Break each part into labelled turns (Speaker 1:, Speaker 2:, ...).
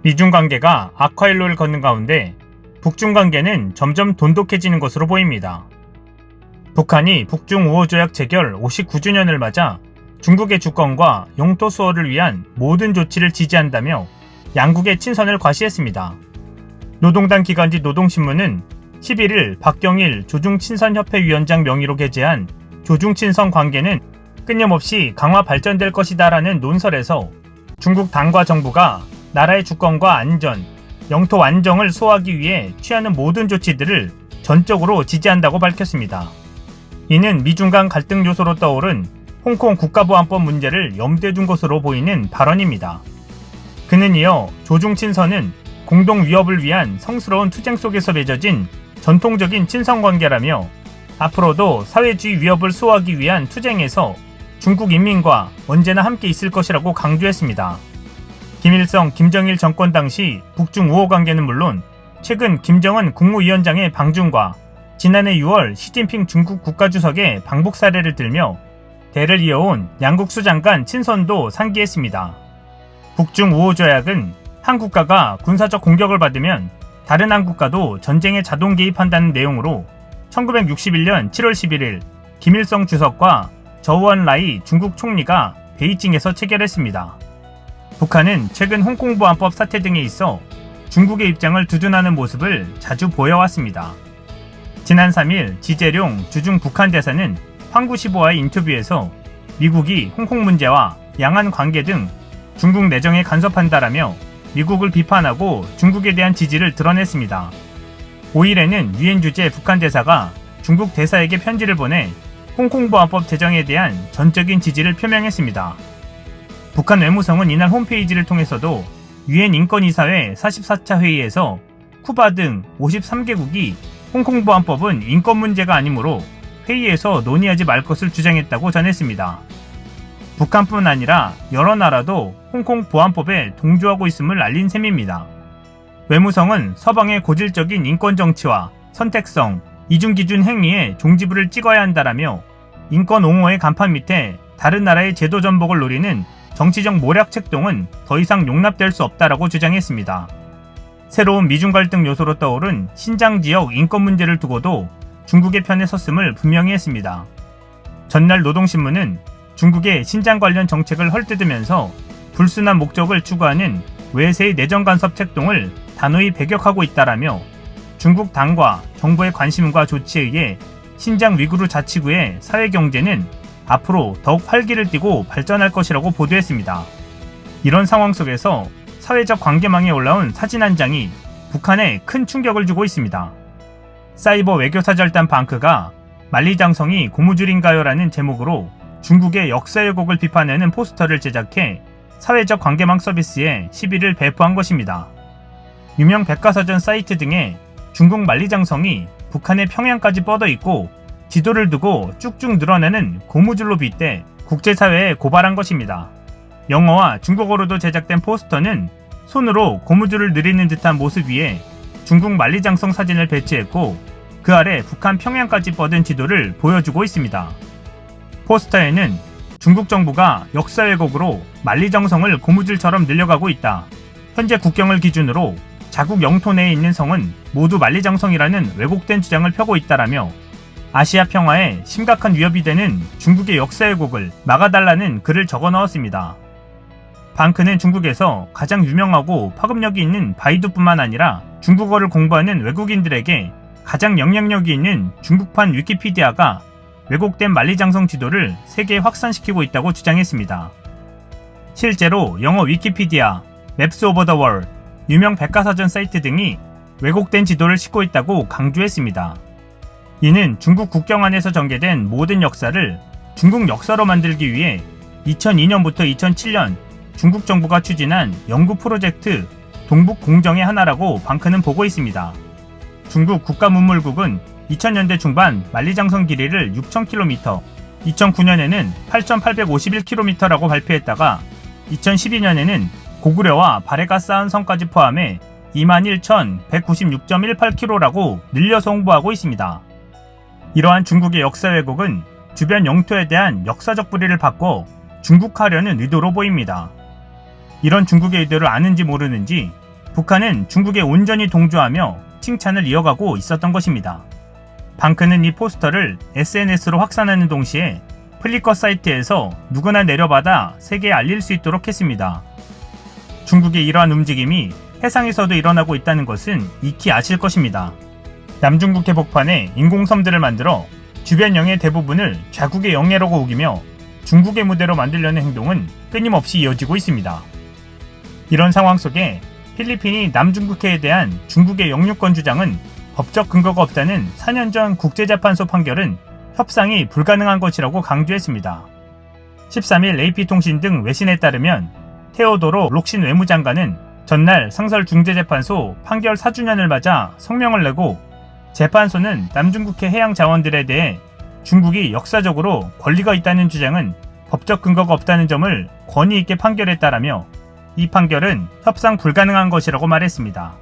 Speaker 1: 미중 관계가 악화일로를 걷는 가운데 북중 관계는 점점 돈독해지는 것으로 보입니다. 북한이 북중 우호조약 체결 59주년을 맞아 중국의 주권과 영토 수호를 위한 모든 조치를 지지한다며 양국의 친선을 과시했습니다. 노동당 기관지 노동신문은 11일 박경일 조중친선협회위원장 명의로 게재한 조중친선 관계는 끊임없이 강화 발전될 것이다라는 논설에서 중국 당과 정부가 나라의 주권과 안전, 영토 안정을 수호하기 위해 취하는 모든 조치들을 전적으로 지지한다고 밝혔습니다. 이는 미중 간 갈등 요소로 떠오른 홍콩 국가보안법 문제를 염두에 둔 것으로 보이는 발언입니다. 그는 이어 조중친선은 공동 위협을 위한 성스러운 투쟁 속에서 맺어진 전통적인 친선관계라며 앞으로도 사회주의 위협을 수호하기 위한 투쟁에서 중국 인민과 언제나 함께 있을 것이라고 강조했습니다. 김일성, 김정일 정권 당시 북중 우호 관계는 물론 최근 김정은 국무위원장의 방중과 지난해 6월 시진핑 중국 국가주석의 방북 사례를 들며 대를 이어온 양국 수장 간 친선도 상기했습니다. 북중 우호조약은 한 국가가 군사적 공격을 받으면 다른 한 국가도 전쟁에 자동 개입한다는 내용으로 1961년 7월 11일 김일성 주석과 저우언라이 중국 총리가 베이징에서 체결했습니다. 북한은 최근 홍콩보안법 사태 등에 있어 중국의 입장을 두둔하는 모습을 자주 보여왔습니다. 지난 3일 지재룡 주중 북한 대사는 황구시보와의 인터뷰에서 미국이 홍콩 문제와 양안 관계 등 중국 내정에 간섭한다라며 미국을 비판하고 중국에 대한 지지를 드러냈습니다. 5일에는 유엔 주재 북한 대사가 중국 대사에게 편지를 보내 홍콩보안법 제정에 대한 전적인 지지를 표명했습니다. 북한 외무성은 이날 홈페이지를 통해서도 유엔 인권이사회 44차 회의에서 쿠바 등 53개국이 홍콩보안법은 인권 문제가 아니므로 회의에서 논의하지 말 것을 주장했다고 전했습니다. 북한뿐 아니라 여러 나라도 홍콩 보안법에 동조하고 있음을 알린 셈입니다. 외무성은 서방의 고질적인 인권 정치와 선택성, 이중기준 행위에 종지부를 찍어야 한다라며 인권 옹호의 간판 밑에 다른 나라의 제도 전복을 노리는 정치적 모략 책동은 더 이상 용납될 수 없다라고 주장했습니다. 새로운 미중 갈등 요소로 떠오른 신장 지역 인권 문제를 두고도 중국의 편에 섰음을 분명히 했습니다. 전날 노동신문은 중국의 신장 관련 정책을 헐뜯으면서 불순한 목적을 추구하는 외세의 내정 간섭 책동을 단호히 배격하고 있다라며 중국 당과 정부의 관심과 조치에 의해 신장 위구르 자치구의 사회경제는 앞으로 더욱 활기를 띠고 발전할 것이라고 보도했습니다. 이런 상황 속에서 사회적 관계망에 올라온 사진 한 장이 북한에 큰 충격을 주고 있습니다. 사이버 외교사절단 방크가 만리장성이 고무줄인가요라는 제목으로 중국의 역사 왜곡을 비판하는 포스터를 제작해 사회적 관계망 서비스에 11일 배포한 것입니다. 유명 백과사전 사이트 등에 중국 만리장성이 북한의 평양까지 뻗어 있고 지도를 두고 쭉쭉 늘어나는 고무줄로 빗대 국제사회에 고발한 것입니다. 영어와 중국어로도 제작된 포스터는 손으로 고무줄을 느리는 듯한 모습 위에 중국 만리장성 사진을 배치했고 그 아래 북한 평양까지 뻗은 지도를 보여주고 있습니다. 포스터에는 중국 정부가 역사 왜곡으로 만리장성을 고무줄처럼 늘려가고 있다. 현재 국경을 기준으로 자국 영토 내에 있는 성은 모두 만리장성이라는 왜곡된 주장을 펴고 있다라며 아시아 평화에 심각한 위협이 되는 중국의 역사 왜곡을 막아달라는 글을 적어 넣었습니다. 방크는 중국에서 가장 유명하고 파급력이 있는 바이두뿐만 아니라 중국어를 공부하는 외국인들에게 가장 영향력이 있는 중국판 위키피디아가 왜곡된 만리장성 지도를 세계에 확산시키고 있다고 주장했습니다. 실제로 영어 위키피디아, 맵스 오버 더 월, 유명 백과사전 사이트 등이 왜곡된 지도를 싣고 있다고 강조했습니다. 이는 중국 국경 안에서 전개된 모든 역사를 중국 역사로 만들기 위해 2002년부터 2007년 중국 정부가 추진한 연구 프로젝트 동북 공정의 하나라고 방크는 보고 있습니다. 중국 국가문물국은 2000년대 중반 만리장성 길이를 6,000km, 2009년에는 8,851km라고 발표했다가 2012년에는 고구려와 발해가 쌓은 성까지 포함해 21,196.18km라고 늘려서 홍보하고 있습니다. 이러한 중국의 역사 왜곡은 주변 영토에 대한 역사적 뿌리를 바꿔 중국화하려는 의도로 보입니다. 이런 중국의 의도를 아는지 모르는지 북한은 중국에 온전히 동조하며 칭찬을 이어가고 있었던 것입니다. 방크는 이 포스터를 SNS로 확산하는 동시에 플리커 사이트에서 누구나 내려받아 세계에 알릴 수 있도록 했습니다. 중국의 이러한 움직임이 해상에서도 일어나고 있다는 것은 익히 아실 것입니다. 남중국 해복판에 인공섬들을 만들어 주변 영해 대부분을 자국의 영해라고 우기며 중국의 무대로 만들려는 행동은 끊임없이 이어지고 있습니다. 이런 상황 속에 필리핀이 남중국해에 대한 중국의 영유권 주장은 법적 근거가 없다는 4년 전 국제재판소 판결은 협상이 불가능한 것이라고 강조했습니다. 13일 AP통신 등 외신에 따르면 테오도로 록신 외무장관은 전날 상설중재재판소 판결 4주년을 맞아 성명을 내고 재판소는 남중국해 해양 자원들에 대해 중국이 역사적으로 권리가 있다는 주장은 법적 근거가 없다는 점을 권위 있게 판결했다라며 이 판결은 협상 불가능한 것이라고 말했습니다.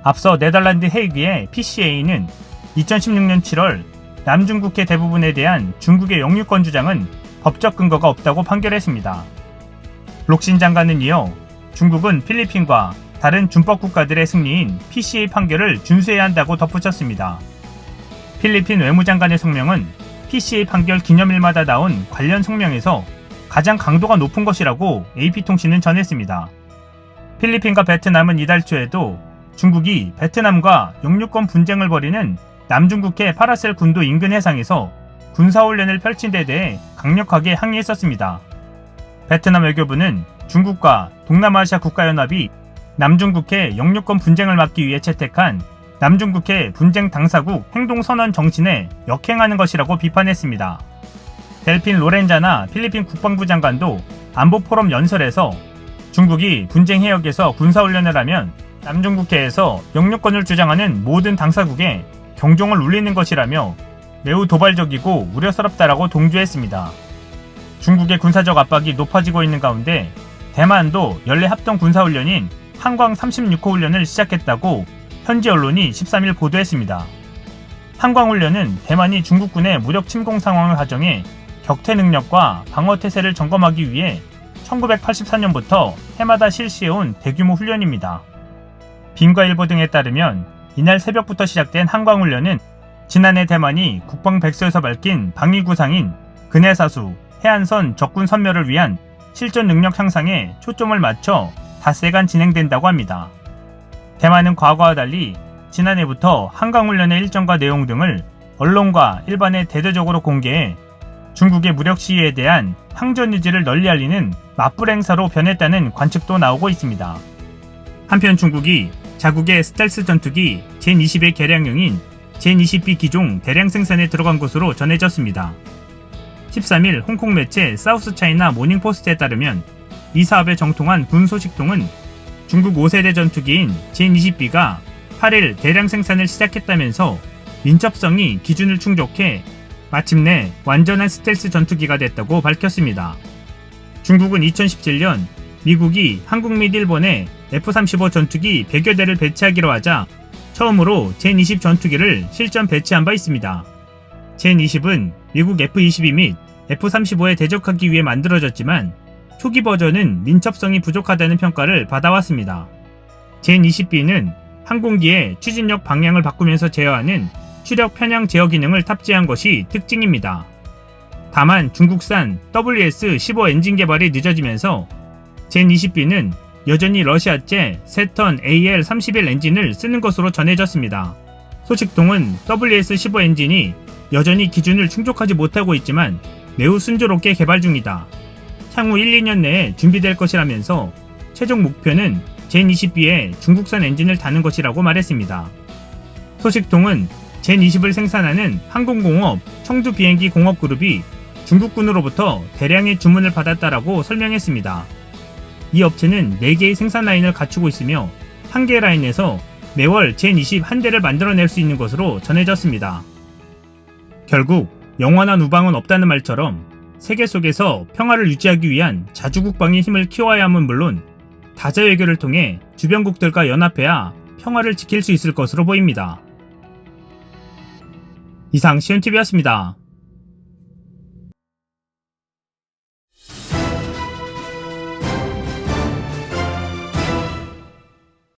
Speaker 1: 앞서 네덜란드 헤이그의 PCA는 2016년 7월 남중국해 대부분에 대한 중국의 영유권 주장은 법적 근거가 없다고 판결했습니다. 록신 장관은 이어 중국은 필리핀과 다른 준법 국가들의 승리인 PCA 판결을 준수해야 한다고 덧붙였습니다. 필리핀 외무장관의 성명은 PCA 판결 기념일마다 나온 관련 성명에서 가장 강도가 높은 것이라고 AP통신은 전했습니다. 필리핀과 베트남은 이달 초에도 중국이 베트남과 영유권 분쟁을 벌이는 남중국해 파라셀 군도 인근 해상에서 군사훈련을 펼친 데 대해 강력하게 항의했었습니다. 베트남 외교부는 중국과 동남아시아 국가연합이 남중국해 영유권 분쟁을 막기 위해 채택한 남중국해 분쟁 당사국 행동선언 정신에 역행하는 것이라고 비판했습니다. 델핀 로렌자나 필리핀 국방부 장관도 안보포럼 연설에서 중국이 분쟁 해역에서 군사훈련을 하면 남중국해에서 영유권을 주장하는 모든 당사국에 경종을 울리는 것이라며 매우 도발적이고 우려스럽다라고 동조했습니다. 중국의 군사적 압박이 높아지고 있는 가운데 대만도 연례 합동 군사훈련인 한광 36호 훈련을 시작했다고 현지 언론이 13일 보도했습니다. 한광훈련은 대만이 중국군의 무력 침공 상황을 가정해 격퇴 능력과 방어 태세를 점검하기 위해 1984년부터 해마다 실시해온 대규모 훈련입니다. 빈과일보 등에 따르면 이날 새벽부터 시작된 한광훈련은 지난해 대만이 국방백서에서 밝힌 방위구상인 근해사수, 해안선 적군 섬멸을 위한 실전 능력 향상에 초점을 맞춰 닷새간 진행된다고 합니다. 대만은 과거와 달리 지난해부터 한강훈련의 일정과 내용 등을 언론과 일반에 대대적으로 공개해 중국의 무력 시위에 대한 항전 의지를 널리 알리는 맞불 행사로 변했다는 관측도 나오고 있습니다. 한편 중국이 자국의 스텔스 전투기 젠20의 개량형인 젠20B 기종 대량 생산에 들어간 것으로 전해졌습니다. 13일 홍콩 매체 사우스차이나 모닝포스트에 따르면 이 사업에 정통한 군 소식통은 중국 5세대 전투기인 젠20B가 8일 대량 생산을 시작했다면서 민첩성이 기준을 충족해 마침내 완전한 스텔스 전투기가 됐다고 밝혔습니다. 중국은 2017년 미국이 한국 및 일본에 F-35 전투기 100여 대를 배치하기로 하자 처음으로 젠20 전투기를 실전 배치한 바 있습니다. 젠20은 미국 F-22 및 F-35에 대적하기 위해 만들어졌지만 초기 버전은 민첩성이 부족하다는 평가를 받아왔습니다. 젠20B는 항공기의 추진력 방향을 바꾸면서 제어하는 추력 편향 제어 기능을 탑재한 것이 특징입니다. 다만 중국산 WS-15 엔진 개발이 늦어지면서 젠20B는 여전히 러시아제 세턴 AL-31 엔진을 쓰는 것으로 전해졌습니다. 소식통은 WS-15 엔진이 여전히 기준을 충족하지 못하고 있지만 매우 순조롭게 개발 중이다. 향후 1-2년 내에 준비될 것이라면서 최종 목표는 젠20B에 중국산 엔진을 다는 것이라고 말했습니다. 소식통은 젠20을 생산하는 항공공업 청두비행기공업그룹이 중국군으로부터 대량의 주문을 받았다라고 설명했습니다. 이 업체는 4개의 생산 라인을 갖추고 있으며 1개 라인에서 매월 젠20 한 대를 만들어낼 수 있는 것으로 전해졌습니다. 결국 영원한 우방은 없다는 말처럼 세계 속에서 평화를 유지하기 위한 자주국방의 힘을 키워야 함은 물론 다자외교를 통해 주변국들과 연합해야 평화를 지킬 수 있을 것으로 보입니다. 이상 시온TV였습니다.